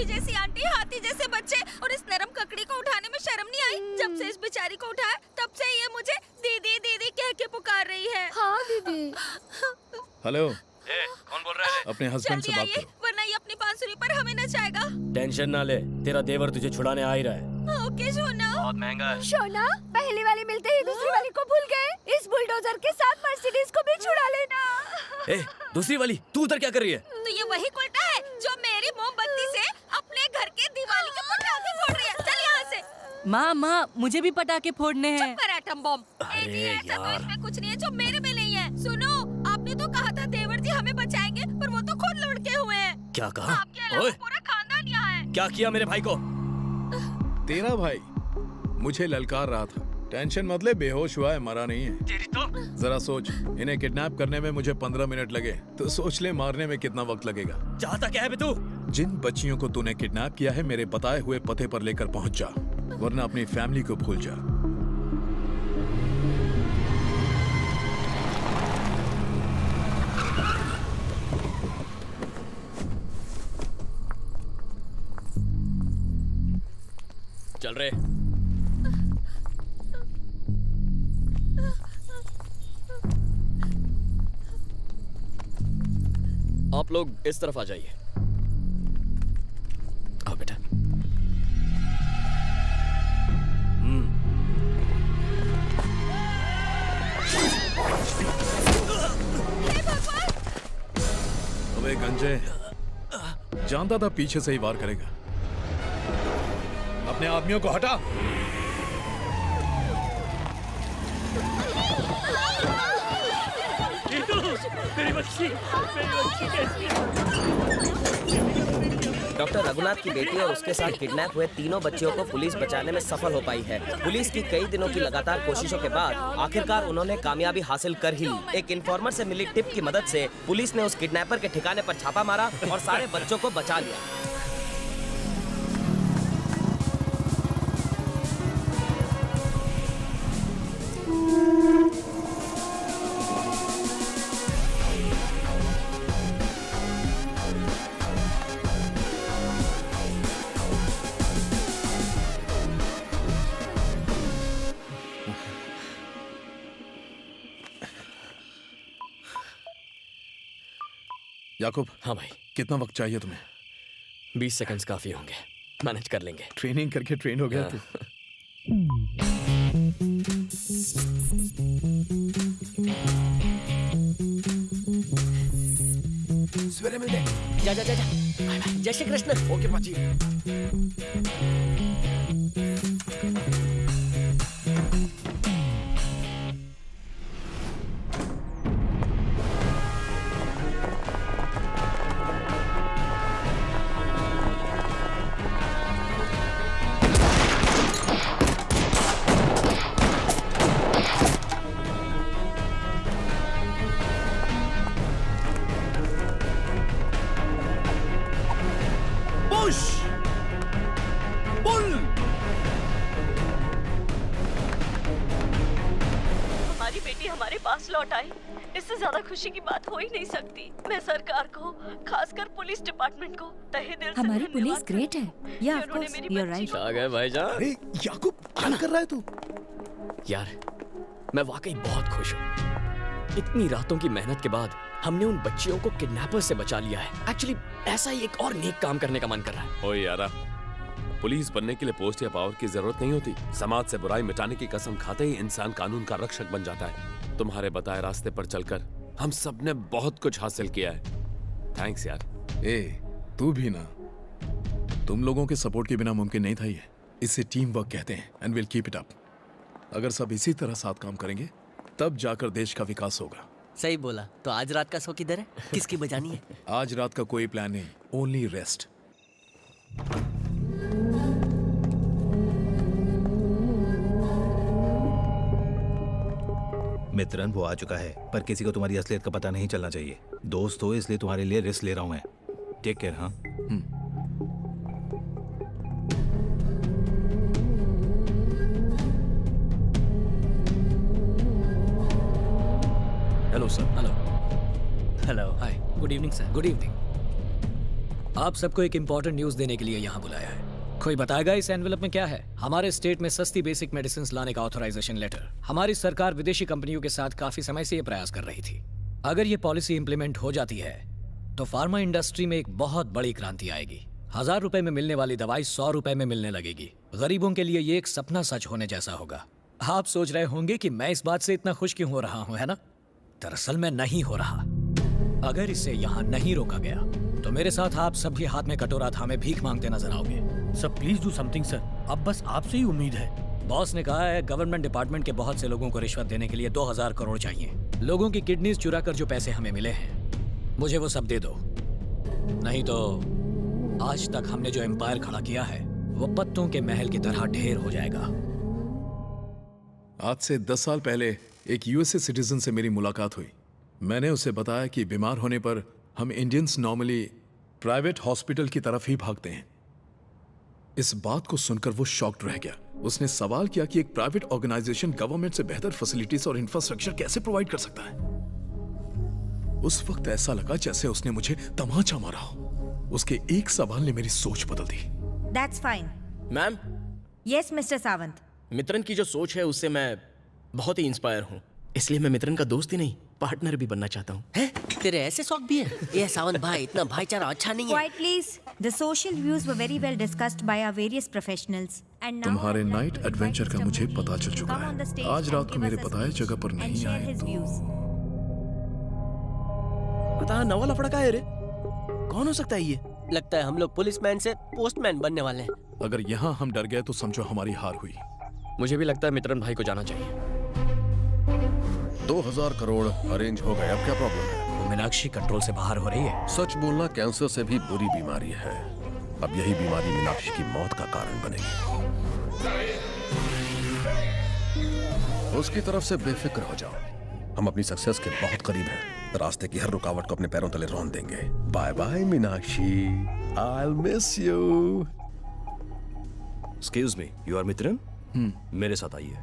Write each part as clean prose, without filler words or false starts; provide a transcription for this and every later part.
धोबी जैसी आंटी, हाथी जैसे बच्चे और इस नरम ककड़ी को उठाने में शर्म नहीं आई? जब से इस बेचारी को उठाया तब से ये मुझे दीदी दीदी कह के पुकार रही है। हाँ दीदी। हेलो, कौन बोल रहा है? अपने हस्बैंड से जल्दी बात आइए, करो। वरना ये अपनी बांसुरी पर हमें नचाएगा। टेंशन ना ले, तेरा देवर तुझे छुड़ाने आ ही रहा है। ओके सोना। बहुत महंगा है। शोना, पहली वाली मिलते ही दूसरी वाली को भूल गए। इस बुलडोजर के साथ मर्सिडीज को भी छुड़ा लेना। ए, दूसरी वाली, तू उधर क्या कर रही है? तो ये वही उल्टा है जो मेरी मोमबत्ती से अपने घर के दिवाली के पटाखे फोड़ रही है। चल यहाँ से। माँ मुझे भी पटाखे फोड़ने हैं। पर एटम बम। अरे ऐसा तो यार। इसमें कुछ नहीं है जो मेरे में नहीं है। सुनो, आपने तो कहा था देवर जी हमें बचाएंगे, पर वो तो खुद लुढ़के हुए हैं। क्या कहा? आपके अलावा ओए, पूरा खानदान यहाँ है। क्या किया मेरे भाई को? तेरा भाई मुझे ललकार रहा था। टेंशन मत ले, बेहोश हुआ है, मरा नहीं है। तेरी तो। जरा सोच, इन्हें किडनैप करने में मुझे 15 मिनट लगे, तो सोच ले मारने में कितना वक्त लगेगा। चाहता क्या है बे तू? जिन बच्चियों को तूने किडनैप किया है, मेरे बताए हुए पते पर लेकर पहुंच जा, वरना अपनी फैमिली को भूल जा। चल रे। आप लोग इस तरफ आ जाइए। आओ बेटा। अबे गंजे, जानता था पीछे से ही वार करेगा। अपने आदमियों को हटा। डॉक्टर रघुनाथ की बेटी और उसके साथ किडनैप हुए तीनों बच्चियों को पुलिस बचाने में सफल हो पाई है। पुलिस की कई दिनों की लगातार कोशिशों के बाद आखिरकार उन्होंने कामयाबी हासिल कर ही ली। एक इन्फॉर्मर से मिली टिप की मदद से पुलिस ने उस किडनैपर के ठिकाने पर छापा मारा और सारे बच्चों को बचा लिया। याकूब, हाँ भाई, कितना वक्त चाहिए तुम्हें? 20 सेकंड्स काफी होंगे, मैनेज कर लेंगे। ट्रेनिंग करके ट्रेन हो गया तू। सवेरे मिलते। जा जा जा जा। जय श्री कृष्ण। ओके पाजी। हमारी बेटी हमारे पास लौट आई, इससे ज्यादा खुशी की बात हो ही नहीं सकती। मैं सरकार को, खासकर पुलिस डिपार्टमेंट को तहे दिल से हमारी पुलिस धन्यवाद ग्रेट है। या ऑफ उन्होंने कोर्स, मेरी यू आर बच्ची राइट। को- आ गए भाईजान। अरे याकूब, क्या कर रहा है तू? यार, मैं वाकई बहुत खुश हूँ। इतनी रातों की मेहनत के बाद हमने उन बच्चियों को किडनैपर से बचा लिया है। एक्चुअली ऐसा ही एक और नेक काम करने का मन कर रहा है। ओए यारा, पुलिस बनने के लिए पोस्ट या पावर की जरूरत नहीं होती। समाज से बुराई मिटाने की कसम खाते ही इंसान कानून का रक्षक बन जाता है। तुम्हारे बताए रास्ते पर चलकर हम सब ने बहुत कुछ हासिल किया है। थैंक्स यार। ए, तू भी ना। तुम लोगों के सपोर्ट के बिना मुमकिन नहीं था ये। इसे टीम वर्क कहते हैं and will keep it up. अगर सब इसी तरह साथ काम करेंगे तब जाकर देश का विकास होगा। सही बोला। तो आज रात का शो किधर है? किसकी बजानी है? आज रात का कोई प्लान नहीं, ओनली रेस्ट। मित्रन, वो आ चुका है, पर किसी को तुम्हारी असलियत का पता नहीं चलना चाहिए। दोस्त हो इसलिए तुम्हारे लिए रिस्क ले रहा हूं मैं। Take care. हाँ, hello sir. Hello. Hello. Hi. Good evening sir. Good evening. आप सबको एक इम्पोर्टेंट न्यूज देने के लिए यहाँ बुलाया है। कोई बताएगा इस एनवेलप में क्या है? हमारे स्टेट में सस्ती बेसिक मेडिसिन लाने का ऑथराइजेशन लेटर। हमारी सरकार विदेशी कंपनियों के साथ काफी समय से ये प्रयास कर रही थी। अगर ये पॉलिसी इंप्लीमेंट हो जाती है तो फार्मा इंडस्ट्री में एक बहुत बड़ी क्रांति आएगी। 1000 रुपए में मिलने वाली दवाई 100 रुपए में मिलने लगेगी। गरीबों के लिए ये एक सपना सच होने जैसा होगा। आप सोच रहे होंगे कि मैं इस बात से इतना खुश क्यों हो रहा हूँ, है ना? दरअसल मैं नहीं हो रहा। अगर इसे यहाँ नहीं रोका गया तो मेरे साथ आप सबके हाथ में कटोरा थामे भीख मांगते नजर आओगे। Sir please do something sir, अब बस आपसे ही उम्मीद है। बॉस ने कहा है गवर्नमेंट डिपार्टमेंट के बहुत से लोगों को रिश्वत देने के लिए 2000 करोड़ चाहिए। लोगों की किडनीज चुरा कर जो पैसे हमें मिले हैं मुझे वो सब दे दो, नहीं तो आज तक हमने जो एम्पायर खड़ा किया है वो पत्तों के महल की तरह ढेर हो जाएगा। आज से 10 साल पहले एक यूएसए सिटीजन से मेरी मुलाकात हुई। मैंने उसे बताया कि बीमार होने पर हम इंडियंस नॉर्मली प्राइवेट हॉस्पिटल की तरफ ही भागते हैं। इस बात को सुनकर वो शॉक्ड रह गया। उसने सवाल किया कि एक प्राइवेट ऑर्गेनाइजेशन गवर्नमेंट से बेहतर फैसिलिटीज और इंफ्रास्ट्रक्चर कैसे प्रोवाइड कर सकता है। उस वक्त ऐसा लगा जैसे उसने मुझे तमाचा मारा हो। उसके एक सवाल ने मेरी सोच बदल दी। That's fine. Ma'am, Yes, Mr. Sawant. Mitran की जो सोच है उससे मैं बहुत ही इंस्पायर हूँ, इसलिए मैं मित्रन का दोस्त ही नहीं पार्टनर भी बनना चाहता हूँ। तेरे ऐसे शौक भी है? ये सावंत भाई, इतना भाईचारा अच्छा नहीं है। Quiet, please. The social views were very well discussed by our various professionals. And now तुम्हारे I'd like night to invite adventure का Mr. मुझे Moody पता चल to चुका come on the है। stage आज and रात को give मेरे us a बताए speech जगह पर and नहीं share आए his तो views. बता, नवा लफड़ा का है रे? कौन हो सकता है ये? लगता है हम लोग पुलिसमैन से पोस्टमैन बनने वाले हैं। अगर यहाँ हम डर गए तो समझो हमारी हार हुई। मुझे भी लगता है मित्रन भाई को जाना चाहिए। 2000 करोड़ अरेंज हो गए, अब क्या प्रॉब्लम है? वो मीनाक्षी कंट्रोल से बाहर हो रही है। सच बोलना कैंसर से भी बुरी बीमारी है। अब यही बीमारी मीनाक्षी की मौत का कारण बनेगी। उसकी तरफ से बेफिक्र हो जाओ, हम अपनी सक्सेस के बहुत करीब हैं। रास्ते की हर रुकावट को अपने पैरों तले रौंद देंगे। Bye bye Meenakshi, I will miss you. Excuse me, you are Mitran? मेरे साथ आइए।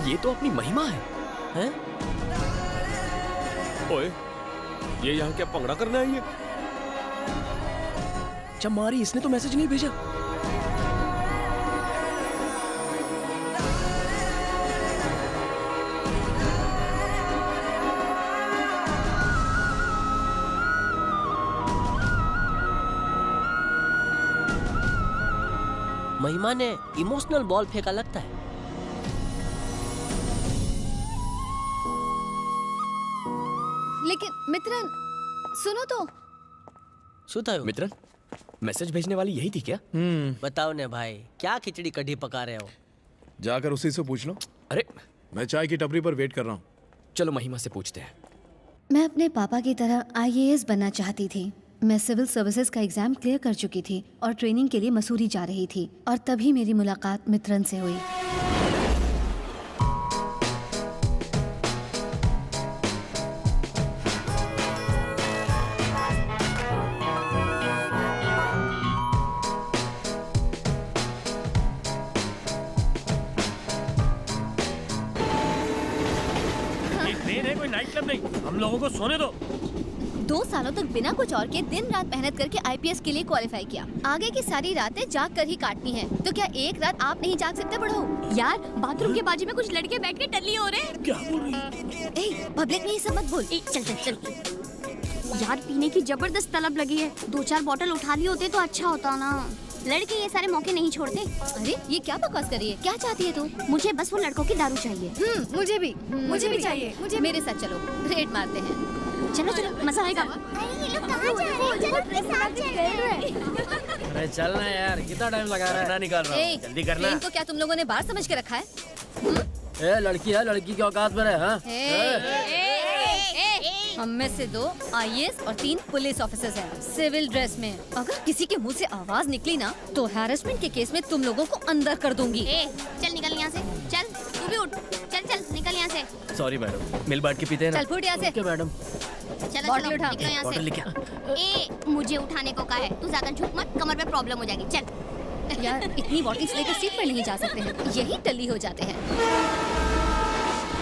ये तो अपनी महिमा है, हैं? ओए, ये यहाँ क्या पंगड़ा करने आई है? चमारी, इसने तो मैसेज नहीं भेजा। महिमा ने इमोशनल बॉल फेंका लगता है। लेकिन मित्रन सुनो तो। सुतायो मित्रन, मैसेज भेजने वाली यही थी क्या? बताओ ने भाई, क्या खिचड़ी कढ़ी पका रहे हो? जाकर उसी से पूछ लो। अरे मैं चाय की टपरी पर वेट कर रहा हूँ। चलो महिमा से पूछते हैं। मैं अपने पापा की तरह IAS बनना चाहती थी। मैं सिविल सर्विसेज का एग्जाम क्लियर कर चुकी थी और ट्रेनिंग के लिए मसूरी जा रही थी, और तभी मेरी मुलाकात मित्रन से हुई। ये ट्रेन है, कोई नाइट क्लब नहीं। हम लोगों को सोने दो। 2 सालों तक बिना कुछ और के दिन रात मेहनत करके IPS के लिए क्वालिफाई किया। आगे की सारी रातें जाग कर ही काटनी है। तो क्या एक रात आप नहीं जाग सकते बड़ो? यार, बाथरूम के बाजू में कुछ लड़के बैठ के टल्ली हो रहे हैं। क्या बोल रही है? ए, पब्लिक में ये सब मत बोल। चल चल चल। यार, पीने की जबरदस्त तलब लगी है। 2-4 बोतल उठा लिए होते तो अच्छा होता ना। लड़के ये सारे मौके नहीं छोड़ते। अरे ये क्या बकवास कर रही है? क्या चाहती है तू? मुझे बस वो लड़कों की दारू चाहिए। मुझे भी चाहिए। मुझे मेरे साथ चलो, रेड मारते हैं। चलो चलो, मजा आएगा। अरे चलना यार, कितना टाइम लगा रहा है? निकाल रहा हूँ, जल्दी करना। ट्रेन को क्या तुम लोगों ने बाहर समझ के रखा है? ए, लड़की है, लड़की की औकात पर है। हाँ? हम में से 2 IAS और 3 पुलिस ऑफिसर्स हैं, सिविल ड्रेस में। अगर किसी के मुंह से आवाज निकली ना तो हैरेसमेंट के केस में तुम लोगों को अंदर कर दूंगी। चल निकल यहाँ से, चल तू भी उठ, चल चल निकल यहाँ से। सॉरी मैडम, मिल बांट के पीते हैं ना। चल फुट यहाँ से। Okay madam. चलो बॉटल उठा, निकलो यहाँ बॉटल से। लेके आ। मुझे उठाने को कहा है, तू ज्यादा झुक मत, कमर पे प्रॉब्लम हो जाएगी। चल यार, इतनी बॉटल्स लेकर सीट पर नहीं जा सकते हैं, यही टल्ली हो जाते हैं।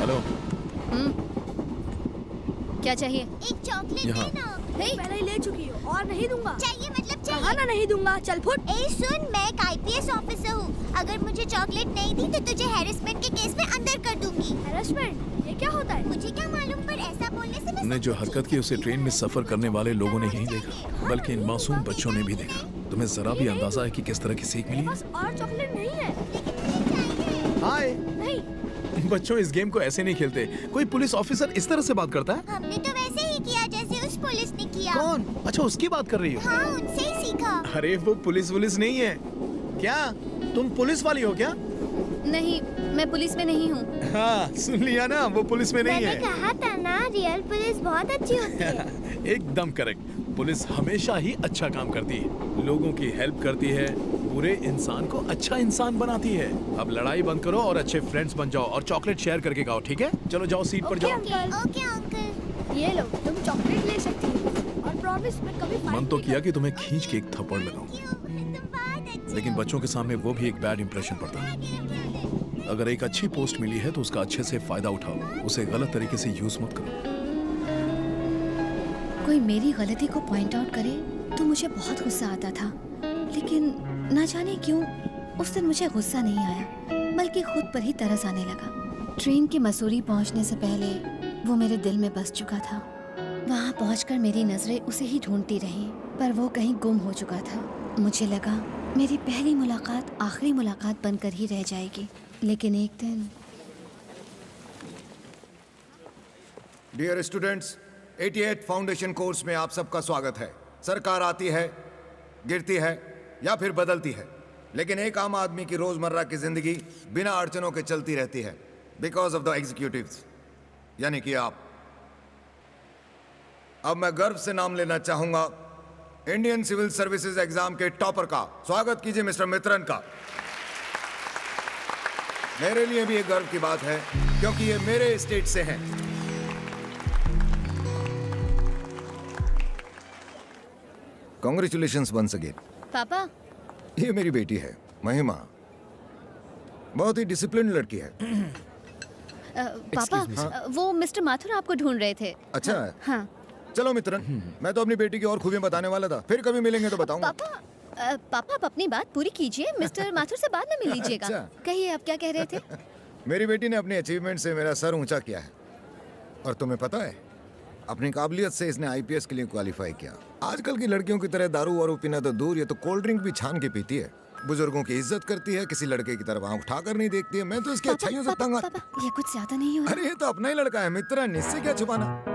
हेलो, क्या चाहिए? एक चॉकलेट यहाँ। देना। पहले ही ले चुकी हो और नहीं दूंगा। चाहिए मतलब चाहिए। कहा ना नहीं दूंगा, चल फुट। ए सुन, मैं एक IPS ऑफिसर हूँ। अगर मुझे चॉकलेट नहीं दी तो तुझे हैरेसमेंट के केस में अंदर कर दूंगी। हैरेसमेंट? ये क्या होता है? मुझे क्या मालूम, पर ऐसा बोलने से तुमने जो हरकत की उसे ट्रेन में सफर करने वाले लोगों ने ही देखा, बल्कि इन मासूम बच्चों ने भी देखा। तुम्हें जरा भी अंदाजा है कि किस तरह की सीख मिली है? बस और चॉकलेट नहीं है। हाय, नहीं, बच्चों इस गेम को ऐसे नहीं खेलते। कोई पुलिस ऑफिसर इस तरह से बात करता है? हमने तो वैसे ही किया जैसे उस पुलिस ने किया। कौन? अच्छा, उसकी बात कर रही हो? हाँ, उनसे ही सीखा। अरे वो पुलिस नहीं है क्या? तुम पुलिस वाली हो क्या? नहीं, मैं पुलिस में नहीं हूँ। हाँ, सुन लिया ना, वो पुलिस में नहीं है। कहा था ना, रियल पुलिस बहुत अच्छी होती है। एकदम करेक्ट। पुलिस हमेशा ही अच्छा काम करती है, लोगों की हेल्प करती है, बुरे इंसान को अच्छा इंसान बनाती है। अब लड़ाई बंद करो और अच्छे फ्रेंड्स बन जाओ और चॉकलेट शेयर करके खाओ, ठीक है? चलो जाओ, सीट पर जाओ। Okay uncle. ये लो, तुम चॉकलेट ले सकती हो और प्रॉमिस मैं कभी मन तो किया कि तुम्हें खींच के एक थप्पड़ लगाऊं, लेकिन बच्चों के सामने वो भी एक बैड इंप्रेशन पड़ता। अगर एक अच्छी पोस्ट मिली है तो उसका अच्छे से फायदा उठाओ, उसे गलत तरीके से यूज मत करो। कोई मेरी गलती को पॉइंट आउट करे तो मुझे बहुत गुस्सा आता था, लेकिन ना जाने क्यों उस दिन मुझे गुस्सा नहीं आया, बल्कि खुद पर ही तरस आने लगा। ट्रेन के मसूरी पहुंचने से पहले वो मेरे दिल में बस चुका था। वहां पहुंचकर मेरी नजरें उसे ही ढूंढती रहीं, पर वो कहीं गुम हो चुका था। मुझे लगा मेरी पहली मुलाकात आखिरी मुलाकात बनकर ही रह जाएगी, लेकिन एक दिन। डियर स्टूडेंट्स, 88 फाउंडेशन कोर्स में आप सबका स्वागत है। सरकार आती है, गिरती है या फिर बदलती है, लेकिन एक आम आदमी की रोजमर्रा की जिंदगी बिना अड़चनों के चलती रहती है, बिकॉज ऑफ द एग्जीक्यूटिव्स, यानी कि आप। अब मैं गर्व से नाम लेना चाहूंगा इंडियन सिविल सर्विसेज एग्जाम के टॉपर का। स्वागत कीजिए मिस्टर मित्रन का। मेरे लिए भी एक गर्व की बात है, क्योंकि ये मेरे स्टेट से हैं। Congratulations once again. पापा, ये मेरी बेटी है महिमा, बहुत ही डिसिप्लिन लड़की है। पापा, वो मिस्टर माथुर आपको ढूंढ रहे थे। अच्छा। हाँ। चलो मित्रन, मैं तो अपनी बेटी की और खूबियां बताने वाला था, फिर कभी मिलेंगे तो बताऊंगा। पापा आप अपनी बात पूरी कीजिए, मिस्टर माथुर से बाद में मिल लीजिएगा। अच्छा। कहिए, आप क्या कह रहे थे? मेरी बेटी ने अपनी अचीवमेंट से मेरा सर ऊंचा किया है, और तुम्हें पता है, अपनी काबिलियत से इसने IPS के लिए क्वालिफाई किया। आजकल की लड़कियों की तरह दारू और पीना तो दूर, ये तो कोल्ड ड्रिंक भी छान के पीती है, बुजुर्गों की इज्जत करती है, किसी लड़के की तरफ आंख उठाकर नहीं देखती है। मैं तो इसकी अच्छाइयों से तंग। ये कुछ ज्यादा नहीं हो रहा? अरे ये तो अपना ही लड़का है मित्रन, इससे क्या छुपाना।